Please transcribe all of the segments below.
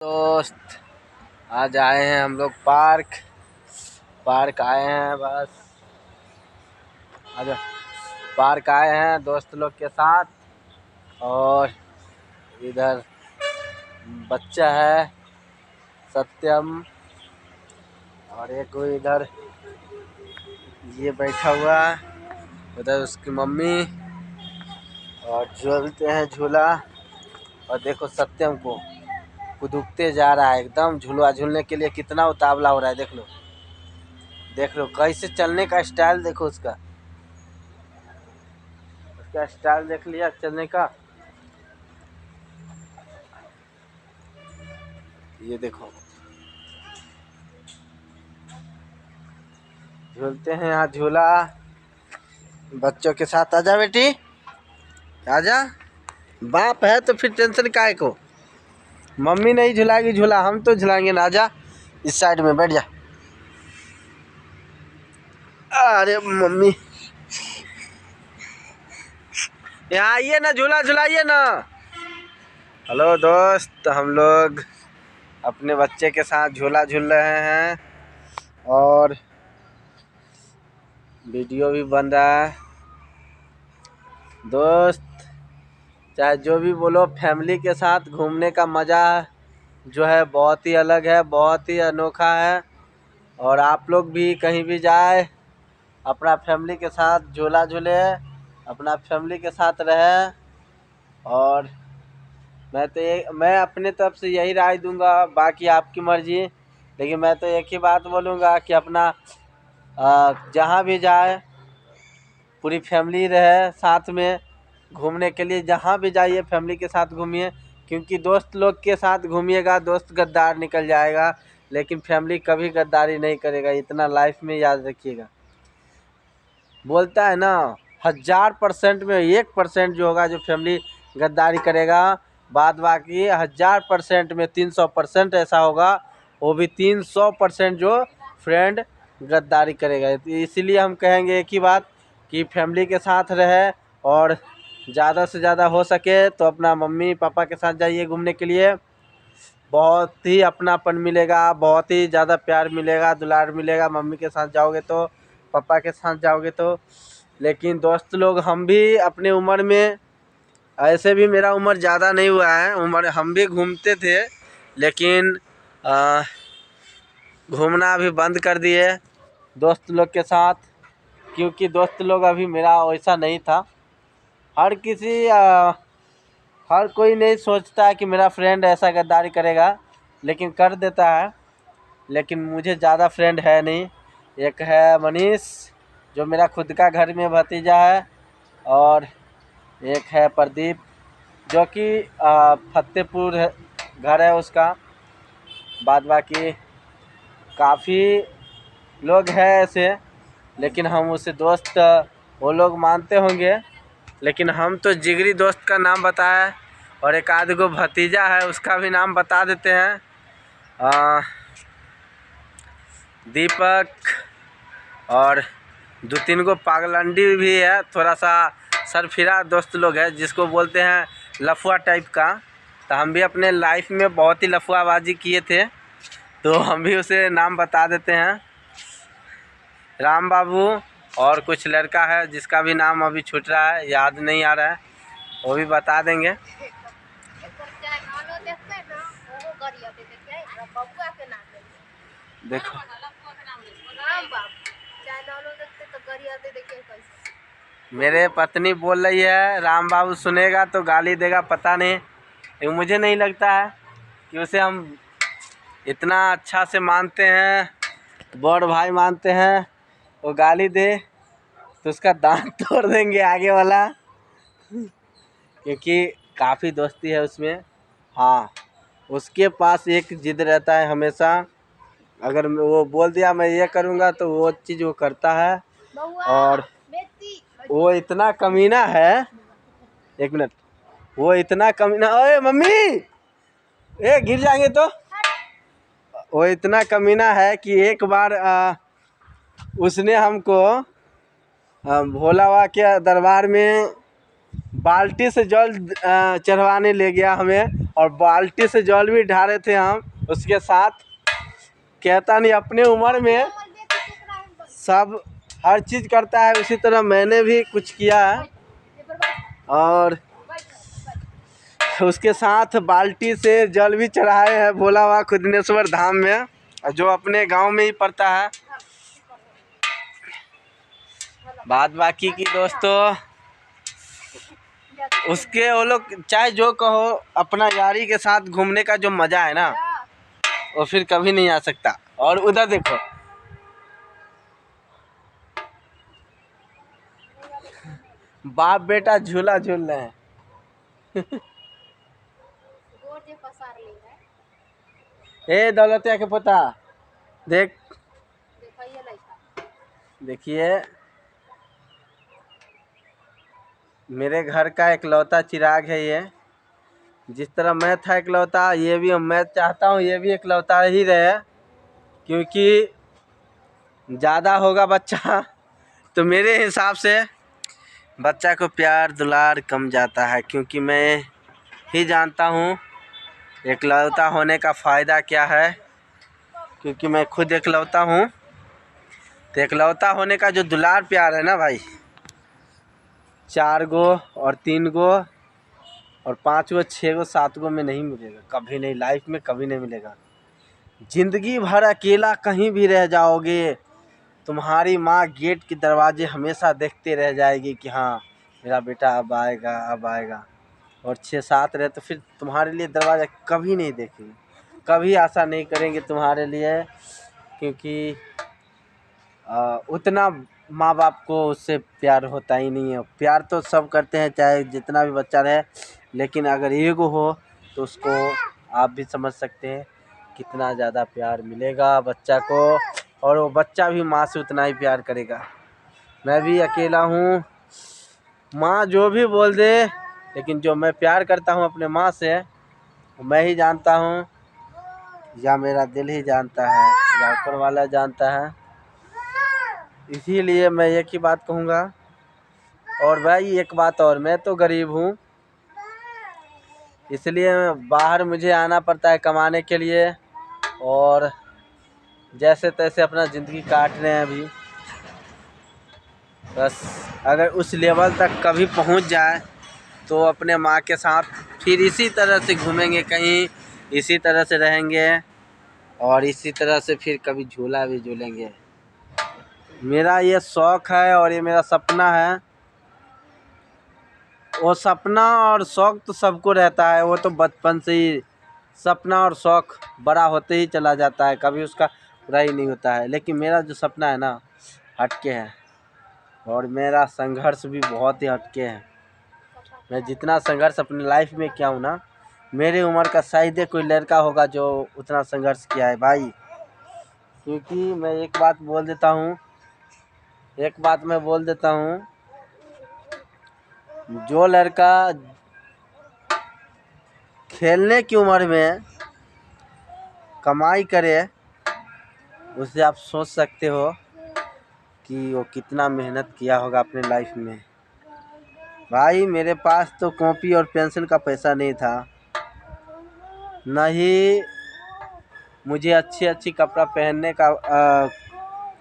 दोस्त आज आए हैं हम लोग पार्क आए हैं। बस आज पार्क आए हैं दोस्त लोग के साथ। और इधर बच्चा है सत्यम और एक इधर ये बैठा हुआ, उधर उसकी मम्मी, और झूलते हैं झूला। और देखो सत्यम को कूदते जा रहा है एकदम। झूला झूलने के लिए कितना उतावला हो रहा है, देख लो कैसे चलने का स्टाइल देखो उसका स्टाइल देख लिया चलने का। ये देखो झूलते हैं यहाँ झूला बच्चों के साथ। आजा बेटी आजा, बाप है तो फिर टेंशन काहे को। मम्मी नहीं झुलाएगी झूला, हम तो झुलाएंगे ना। आजा इस साइड में बैठ जा। अरे मम्मी यहाँ आइए ना, झूला झुलाइए ना। हेलो दोस्त, हम लोग अपने बच्चे के साथ झूला झूल रहे हैं और वीडियो भी बन रहा है। दोस्त चाहे जो भी बोलो, फैमिली के साथ घूमने का मज़ा जो है बहुत ही अलग है, बहुत ही अनोखा है। और आप लोग भी कहीं भी जाए अपना फैमिली के साथ झूला झूले, अपना फैमिली के साथ रहे। और मैं अपने तरफ से यही राय दूंगा, बाकी आपकी मर्जी। लेकिन मैं तो एक ही बात बोलूँगा कि अपना जहाँ भी जाए पूरी फैमिली रहे साथ में। घूमने के लिए जहाँ भी जाइए फैमिली के साथ घूमिए, क्योंकि दोस्त लोग के साथ घूमिएगा दोस्त गद्दार निकल जाएगा, लेकिन फैमिली कभी गद्दारी नहीं करेगा। इतना लाइफ में याद रखिएगा। बोलता है ना 1000% में 1% जो होगा जो फैमिली गद्दारी करेगा, बाद बाकी 1000% में 300% ऐसा होगा, वो भी 300% जो फ्रेंड गद्दारी करेगा। इसीलिए हम कहेंगे एक ही बात कि फैमिली के साथ रहे और ज़्यादा से ज़्यादा हो सके तो अपना मम्मी पापा के साथ जाइए घूमने के लिए। बहुत ही अपनापन मिलेगा, बहुत ही ज़्यादा प्यार मिलेगा, दुलार मिलेगा मम्मी के साथ जाओगे तो, पापा के साथ जाओगे तो। लेकिन दोस्त लोग, हम भी अपने उम्र में, ऐसे भी मेरा उम्र ज़्यादा नहीं हुआ है उम्र, हम भी घूमते थे, लेकिन घूमना अभी बंद कर दिए दोस्त लोग के साथ, क्योंकि दोस्त लोग अभी मेरा वैसा नहीं था। हर कोई नहीं सोचता है कि मेरा फ्रेंड ऐसा गद्दारी करेगा, लेकिन कर देता है। लेकिन मुझे ज़्यादा फ्रेंड है नहीं, एक है मनीष जो मेरा खुद का घर में भतीजा है, और एक है प्रदीप जो कि फतेहपुर घर है उसका। बाद बाकी काफ़ी लोग हैं ऐसे, लेकिन हम उसे दोस्त वो लोग मानते होंगे, लेकिन हम तो जिगरी दोस्त का नाम बताया, और एक आध गो भतीजा है उसका भी नाम बता देते हैं। दीपक, और 2-3 गो पागलंडी भी है, थोड़ा सा सरफिरा दोस्त लोग है जिसको बोलते हैं लफुआ टाइप का। तो हम भी अपने लाइफ में बहुत ही लफुआबाजी किए थे, तो हम भी उसे नाम बता देते हैं। राम बाबू, और कुछ लड़का है जिसका भी नाम अभी छूट रहा है, याद नहीं आ रहा है, वो भी बता देंगे। देखो मेरे पत्नी बोल रही है राम बाबू सुनेगा तो गाली देगा, पता नहीं, लेकिन मुझे नहीं लगता है कि उसे हम इतना अच्छा से मानते हैं, बड़ भाई मानते हैं, वो गाली दे तो उसका दांत तोड़ देंगे आगे वाला, क्योंकि काफ़ी दोस्ती है उसमें। हाँ, उसके पास एक जिद रहता है हमेशा, अगर वो बोल दिया मैं ये करूँगा तो वो चीज़ वो करता है। और वो इतना कमीना है, एक मिनट, वो इतना कमीना, ओए मम्मी ए गिर जाएंगे तो। वो इतना कमीना है कि एक बार उसने हमको भोला बाबा के दरबार में बाल्टी से जल चढ़वाने ले गया हमें, और बाल्टी से जल भी ढारे थे हम उसके साथ। कहता नहीं अपने उम्र में सब हर चीज़ करता है, उसी तरह मैंने भी कुछ किया है। और उसके साथ बाल्टी से जल भी चढ़ाए हैं भोला बाबा खुदनेश्वर धाम में, जो अपने गांव में ही पड़ता है। बात बाकी की दोस्तों, उसके वो लोग चाहे जो कहो, अपना यारी के साथ घूमने का जो मज़ा है ना, वो फिर कभी नहीं आ सकता। और उधर देखो, बाप बेटा झूला झूल रहे हैं। ए दौलतिया के पोता देख, देखिए मेरे घर का इकलौता चिराग है ये। जिस तरह मैं था इकलौता, ये भी मैं चाहता हूँ ये भी इकलौता ही रहे, क्योंकि ज़्यादा होगा बच्चा तो मेरे हिसाब से बच्चा को प्यार दुलार कम जाता है। क्योंकि मैं ही जानता हूँ इकलौता होने का फ़ायदा क्या है, क्योंकि मैं खुद इकलौता हूँ। तो इकलौता होने का जो दुलार प्यार है ना भाई, 4 गो और 3 गो और 5 गो 6 गो 7 गो में नहीं मिलेगा, कभी नहीं, लाइफ में कभी नहीं मिलेगा। ज़िंदगी भर अकेला कहीं भी रह जाओगे, तुम्हारी माँ गेट के दरवाजे हमेशा देखते रह जाएगी कि हाँ मेरा बेटा अब आएगा अब आएगा। और 6-7 रहे तो फिर तुम्हारे लिए दरवाज़ा कभी नहीं देखेंगे, कभी आशा नहीं करेंगे तुम्हारे लिए, क्योंकि उतना माँ बाप को उससे प्यार होता ही नहीं है। प्यार तो सब करते हैं चाहे जितना भी बच्चा रहे, लेकिन अगर ईगो हो तो उसको आप भी समझ सकते हैं कितना ज़्यादा प्यार मिलेगा बच्चा को, और वो बच्चा भी माँ से उतना ही प्यार करेगा। मैं भी अकेला हूँ, माँ जो भी बोल दे, लेकिन जो मैं प्यार करता हूँ अपने माँ से, मैं ही जानता हूँ, या मेरा दिल ही जानता है, या ऊपर वाला जानता है। इसीलिए मैं एक ही बात कहूँगा। और भाई एक बात और, मैं तो गरीब हूँ, इसलिए बाहर मुझे आना पड़ता है कमाने के लिए, और जैसे तैसे अपना ज़िंदगी काट रहे हैं अभी। बस अगर उस लेवल तक कभी पहुँच जाए तो अपने माँ के साथ फिर इसी तरह से घूमेंगे कहीं, इसी तरह से रहेंगे, और इसी तरह से फिर कभी झूला भी झूलेंगे। मेरा ये शौक़ है और ये मेरा सपना है। वो सपना और शौक़ तो सबको रहता है, वो तो बचपन से ही सपना और शौक़ बड़ा होते ही चला जाता है, कभी उसका पूरा ही नहीं होता है। लेकिन मेरा जो सपना है ना, हटके है, और मेरा संघर्ष भी बहुत ही हटके है। मैं जितना संघर्ष अपनी लाइफ में किया हूँ ना, मेरी उम्र का शायद कोई लड़का होगा जो उतना संघर्ष किया है भाई। क्योंकि मैं एक बात बोल देता हूँ, जो लड़का खेलने की उम्र में कमाई करे, उससे आप सोच सकते हो कि वो कितना मेहनत किया होगा अपने लाइफ में। भाई मेरे पास तो कॉपी और पेंसिल का पैसा नहीं था, न ही मुझे अच्छी कपड़ा पहनने का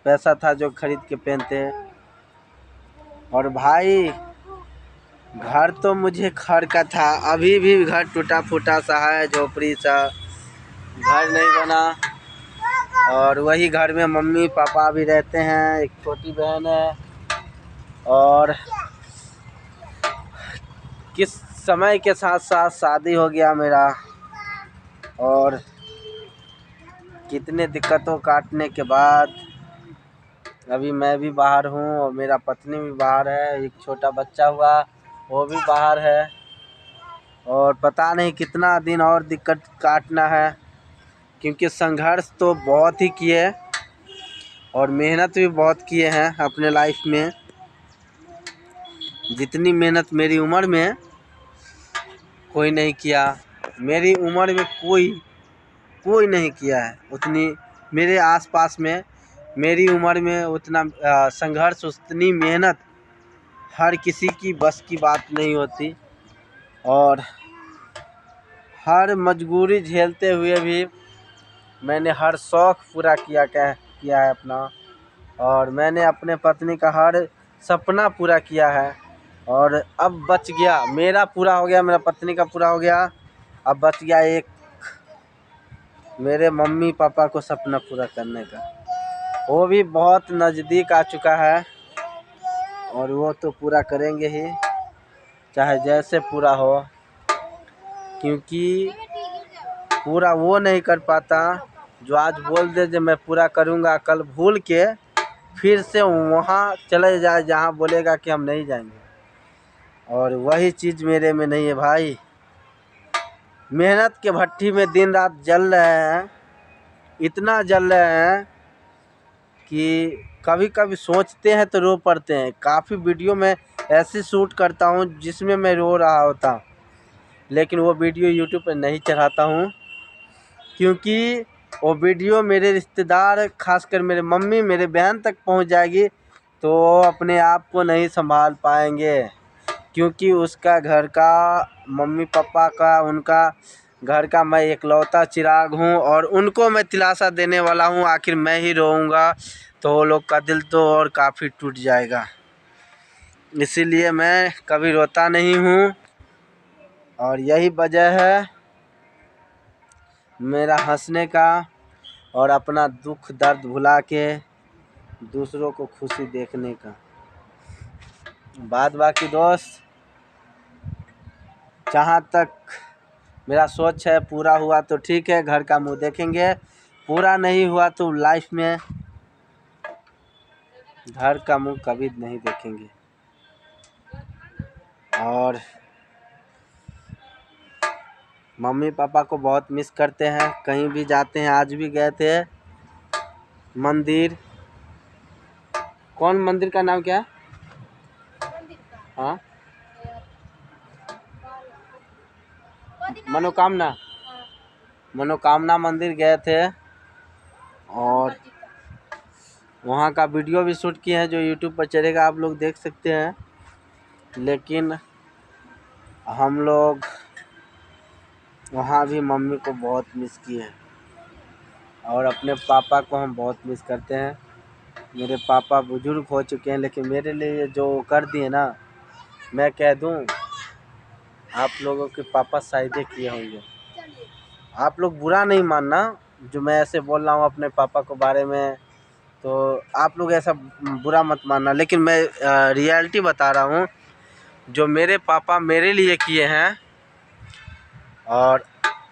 पैसा था जो खरीद के पहनते। और भाई घर तो मुझे खड़ का था, अभी भी घर टूटा फूटा सा है, झोपड़ी सा, घर नहीं बना। और वही घर में मम्मी पापा भी रहते हैं, एक छोटी बहन है। और किस समय के साथ साथ शादी हो गया मेरा, और कितने दिक्कतों काटने के बाद अभी मैं भी बाहर हूँ, और मेरा पत्नी भी बाहर है, एक छोटा बच्चा हुआ वो भी बाहर है। और पता नहीं कितना दिन और दिक्कत काटना है, क्योंकि संघर्ष तो बहुत ही किए और मेहनत भी बहुत किए हैं अपने लाइफ में। जितनी मेहनत मेरी उम्र में कोई नहीं किया, मेरी उम्र में कोई नहीं किया है उतनी। मेरे आसपास में मेरी उम्र में उतना संघर्ष, उतनी मेहनत हर किसी की बस की बात नहीं होती और हर मजबूरी झेलते हुए भी मैंने हर शौक़ पूरा किया है अपना, और मैंने अपने पत्नी का हर सपना पूरा किया है। और अब बच गया, मेरा पूरा हो गया, मेरा पत्नी का पूरा हो गया, अब बच गया एक मेरे मम्मी पापा को सपना पूरा करने का। वो भी बहुत नज़दीक आ चुका है और वो तो पूरा करेंगे ही, चाहे जैसे पूरा हो, क्योंकि पूरा वो नहीं कर पाता जो आज बोल दे जो मैं पूरा करूँगा, कल भूल के फिर से वहाँ चले जाए जहाँ बोलेगा कि हम नहीं जाएंगे। और वही चीज़ मेरे में नहीं है भाई। मेहनत के भट्ठी में दिन रात जल रहे हैं, इतना जल रहे हैं कि कभी कभी सोचते हैं तो रो पड़ते हैं। काफ़ी वीडियो में ऐसे शूट करता हूँ जिसमें मैं रो रहा होता, लेकिन वो वीडियो यूट्यूब पर नहीं चढ़ाता हूँ, क्योंकि वो वीडियो मेरे रिश्तेदार खासकर मेरे मम्मी मेरे बहन तक पहुँच जाएगी तो अपने आप को नहीं संभाल पाएंगे, क्योंकि उसका घर का मम्मी पापा का उनका घर का मैं इकलौता चिराग हूँ और उनको मैं दिलासा देने वाला हूँ। आखिर मैं ही रोऊँगा तो वो लोग का दिल तो और काफ़ी टूट जाएगा, इसीलिए मैं कभी रोता नहीं हूँ। और यही वजह है मेरा हंसने का और अपना दुख दर्द भुला के दूसरों को खुशी देखने का। बाकी दोस्त, जहाँ तक मेरा सोच है पूरा हुआ तो ठीक है, घर का मुंह देखेंगे, पूरा नहीं हुआ तो लाइफ में घर का मुंह कभी नहीं देखेंगे। और मम्मी पापा को बहुत मिस करते हैं, कहीं भी जाते हैं, आज भी गए थे मंदिर, कौन मंदिर का नाम क्या है? हाँ, मनोकामना मंदिर गए थे और वहाँ का वीडियो भी शूट किए हैं जो यूट्यूब पर चलेगा, आप लोग देख सकते हैं। लेकिन हम लोग वहाँ भी मम्मी को बहुत मिस किए हैं और अपने पापा को हम बहुत मिस करते हैं। मेरे पापा बुजुर्ग हो चुके हैं, लेकिन मेरे लिए जो कर दिए ना, मैं कह दूं आप लोगों के पापा शायद किए होंगे। आप लोग बुरा नहीं मानना जो मैं ऐसे बोल रहा हूँ अपने पापा के बारे में, तो आप लोग ऐसा बुरा मत मानना, लेकिन मैं रियलिटी बता रहा हूँ जो मेरे पापा मेरे लिए किए हैं। और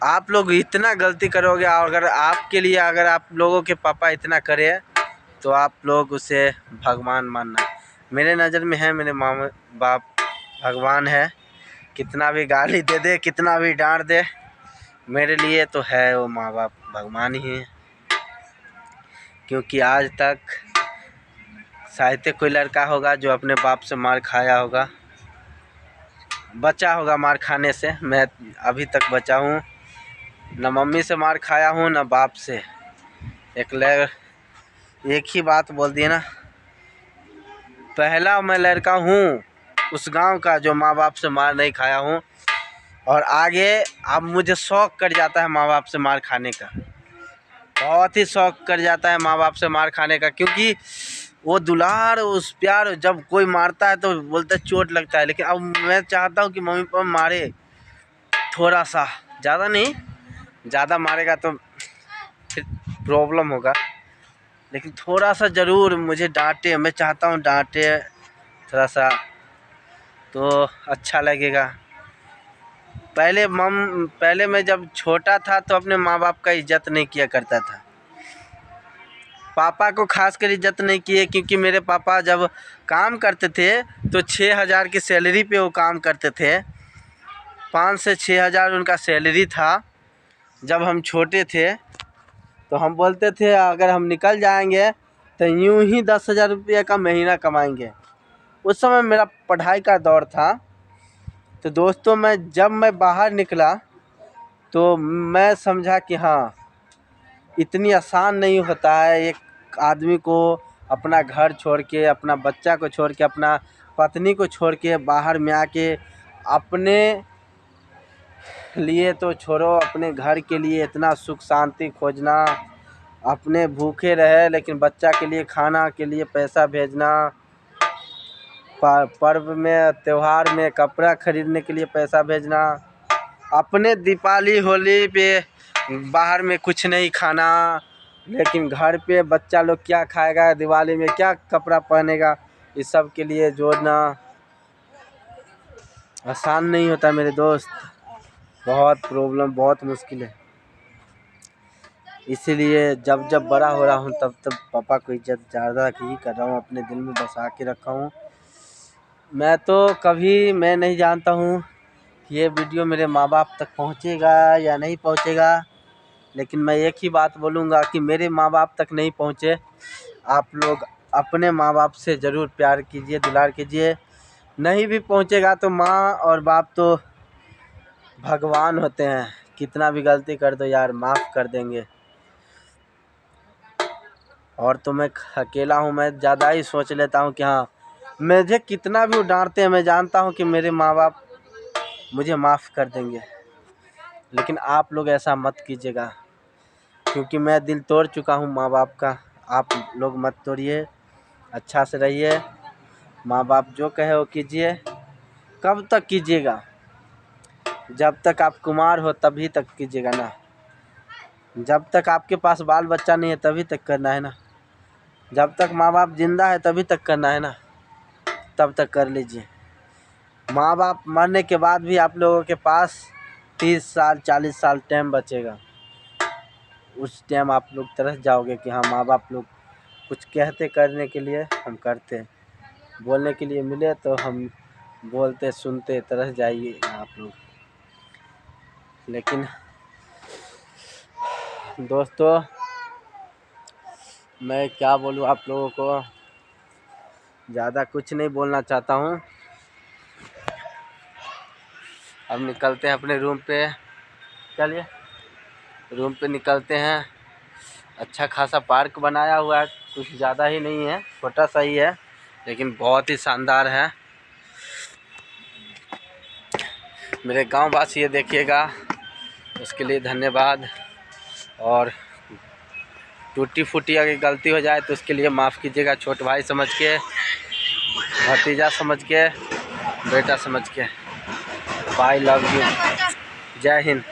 आप लोग इतना गलती करोगे, और अगर आपके लिए अगर आप लोगों के पापा इतना करें तो आप लोग उसे भगवान मानना। मेरे नज़र में है मेरे माँ बाप भगवान है, कितना भी गाली दे दे, कितना भी डांट दे, मेरे लिए तो है वो माँ बाप भगवान ही है। क्योंकि आज तक शायद कोई लड़का होगा जो अपने बाप से मार खाया होगा, बचा होगा मार खाने से। मैं अभी तक बचा हूँ, न मम्मी से मार खाया हूँ न बाप से। एक ही बात बोल दिए ना, पहला मैं लड़का हूँ उस गांव का जो माँ बाप से मार नहीं खाया हूँ। और आगे अब मुझे शौक़ कर जाता है माँ बाप से मार खाने का, बहुत ही शौक़ कर जाता है माँ बाप से मार खाने का, क्योंकि वो दुलार उस प्यार, जब कोई मारता है तो बोलते चोट लगता है। लेकिन अब मैं चाहता हूँ कि मम्मी पापा मारे थोड़ा सा, ज़्यादा नहीं, ज़्यादा मारेगा तो फिर प्रॉब्लम होगा, लेकिन थोड़ा सा ज़रूर मुझे डांटे। मैं चाहता हूँ डांटे थोड़ा सा तो अच्छा लगेगा। पहले मैं जब छोटा था तो अपने माँ बाप का इज़्ज़त नहीं किया करता था, पापा को खासकर इज़्ज़त नहीं किए, क्योंकि मेरे पापा जब काम करते थे तो 6,000 की सैलरी पे वो काम करते थे। 5 से 6,000 उनका सैलरी था। जब हम छोटे थे तो हम बोलते थे अगर हम निकल जाएंगे तो यूं ही 10,000 रुपये का महीना कमाएंगे। उस समय मेरा पढ़ाई का दौर था। तो दोस्तों जब मैं बाहर निकला तो मैं समझा कि हाँ, इतनी आसान नहीं होता है एक आदमी को अपना घर छोड़ के, अपना बच्चा को छोड़ के, अपना पत्नी को छोड़ के बाहर में आके अपने लिए तो छोड़ो, अपने घर के लिए इतना सुख शांति खोजना, अपने भूखे रहे लेकिन बच्चा के लिए खाना के लिए पैसा भेजना, पर्व में त्यौहार में कपड़ा खरीदने के लिए पैसा भेजना, अपने दीपावली होली पे बाहर में कुछ नहीं खाना, लेकिन घर पे बच्चा लोग क्या खाएगा, दिवाली में क्या कपड़ा पहनेगा, इस सब के लिए जोड़ना आसान नहीं होता मेरे दोस्त। बहुत प्रॉब्लम, बहुत मुश्किल है। इसीलिए जब जब बड़ा हो रहा हूँ तब तब पापा को इज्जत ज़्यादा ही कर रहा हूँ, अपने दिल में बसा के रखा हूँ। मैं नहीं जानता हूँ कि ये वीडियो मेरे माँ बाप तक पहुँचेगा या नहीं पहुँचेगा, लेकिन मैं एक ही बात बोलूँगा कि मेरे माँ बाप तक नहीं पहुँचे, आप लोग अपने माँ बाप से ज़रूर प्यार कीजिए, दुलार कीजिए। नहीं भी पहुँचेगा तो माँ और बाप तो भगवान होते हैं, कितना भी गलती कर दो यार माफ़ कर देंगे। और तो मैं अकेला हूँ, मैं ज़्यादा ही सोच लेता हूँ कि हाँ मुझे कितना भी डांटते हैं, मैं जानता हूँ कि मेरे माँ बाप मुझे माफ़ कर देंगे, लेकिन आप लोग ऐसा मत कीजिएगा, क्योंकि मैं दिल तोड़ चुका हूँ माँ बाप का। आप लोग मत तोड़िए, अच्छा से रहिए, माँ बाप जो कहे वो कीजिए। कब तक कीजिएगा? जब तक आप कुमार हो तभी तक कीजिएगा ना, जब तक आपके पास बाल बच्चा नहीं है तभी तक करना है ना, जब तक माँ बाप जिंदा है तभी तक करना है ना, तब तक कर लीजिए। माँ बाप मरने के बाद भी आप लोगों के पास 30 साल 40 साल टाइम बचेगा, उस टाइम आप लोग तरस जाओगे कि हाँ माँ बाप लोग कुछ कहते करने के लिए हम करते, बोलने के लिए मिले तो हम बोलते सुनते, तरस जाइए आप लोग। लेकिन दोस्तों मैं क्या बोलूँ आप लोगों को, ज़्यादा कुछ नहीं बोलना चाहता हूँ। अब निकलते हैं अपने रूम पे, चलिए रूम पे निकलते हैं। अच्छा खासा पार्क बनाया हुआ है, कुछ ज़्यादा ही नहीं है, छोटा सा ही है, लेकिन बहुत ही शानदार है। मेरे गाँव वासी ये देखिएगा, उसके लिए धन्यवाद। और टूटी फूटी अगर गलती हो जाए तो उसके लिए माफ़ कीजिएगा, छोटे भाई समझ के, भतीजा समझ के, बेटा समझ के। I love you. जय हिंद।